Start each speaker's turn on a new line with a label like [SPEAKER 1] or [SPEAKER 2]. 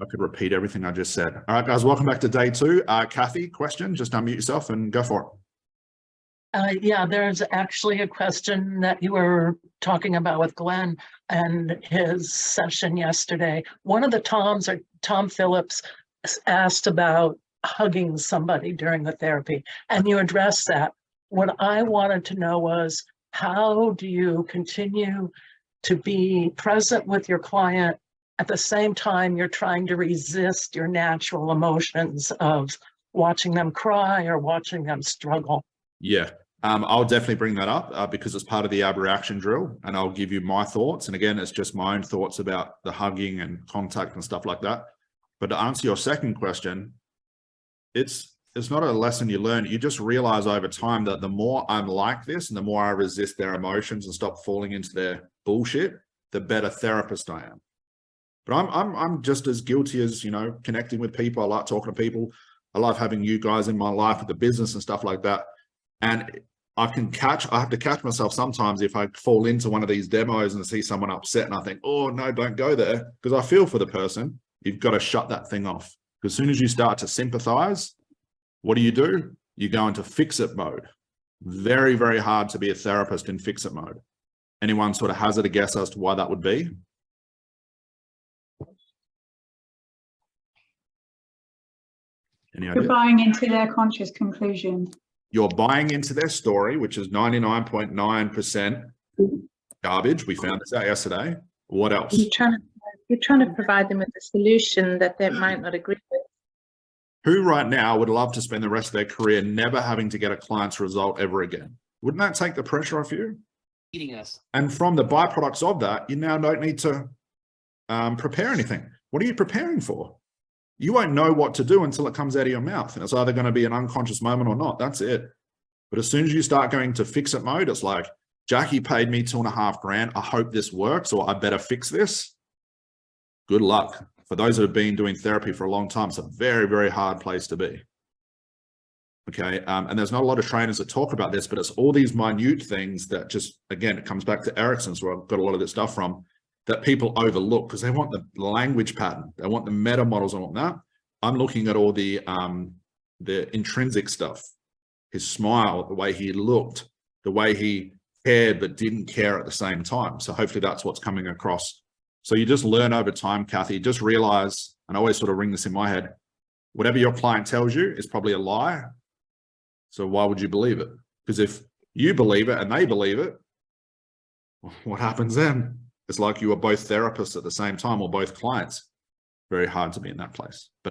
[SPEAKER 1] I could repeat everything I just said. All right, guys, welcome back to day 2. Kathy, question, just unmute yourself and go for it.
[SPEAKER 2] Yeah, there's actually a question that you were talking about with Glenn and his session yesterday. One of the Toms, or Tom Phillips, asked about hugging somebody during the therapy, and you addressed that. What I wanted to know was, how do you continue to be present with your client at the same time you're trying to resist your natural emotions of watching them cry or watching them struggle?
[SPEAKER 1] Yeah, I'll definitely bring that up because it's part of the ab reaction drill, and I'll give you my thoughts. And again, it's just my own thoughts about the hugging and contact and stuff like that. But to answer your second question, it's not a lesson you learn. You just realize over time that the more I'm like this and the more I resist their emotions and stop falling into their bullshit, the better therapist I am. But I'm just as guilty as, you know, connecting with people. I like talking to people. I love having you guys in my life with the business and stuff like that. And I have to catch myself sometimes if I fall into one of these demos and see someone upset and I think, oh no, don't go there, because I feel for the person. You've got to shut that thing off. Because as soon as you start to sympathize, what do? You go into fix-it mode. Very, very hard to be a therapist in fix-it mode. Anyone sort of hazard a guess as to why that would be?
[SPEAKER 3] You're buying into their conscious conclusion.
[SPEAKER 1] You're buying into their story, which is 99.9% garbage. We found this out yesterday. What else?
[SPEAKER 3] You're trying to provide them with a solution that they might not agree with.
[SPEAKER 1] Who right now would love to spend the rest of their career never having to get a client's result ever again? Wouldn't that take the pressure off you?
[SPEAKER 4] Eating us.
[SPEAKER 1] And from the byproducts of that, you now don't need to prepare anything. What are you preparing for? You won't know what to do until it comes out of your mouth. And it's either going to be an unconscious moment or not. That's it. But as soon as you start going to fix-it mode, it's like, Jackie paid me $2.5 grand. I hope this works, or I better fix this. Good luck. For those that have been doing therapy for a long time, it's a very, very hard place to be. Okay. And there's not a lot of trainers that talk about this, but it's all these minute things that just, again, it comes back to Erickson's, where I've got a lot of this stuff from, that people overlook because they want the language pattern. They want the meta models and whatnot. I'm looking at all the intrinsic stuff, his smile, the way he looked, the way he cared but didn't care at the same time. So hopefully that's what's coming across. So you just learn over time, Kathy. Just realize, and I always sort of ring this in my head, whatever your client tells you is probably a lie. So why would you believe it? Because if you believe it and they believe it, what happens then? It's like you are both therapists at the same time, or both clients. Very hard to be in that place. But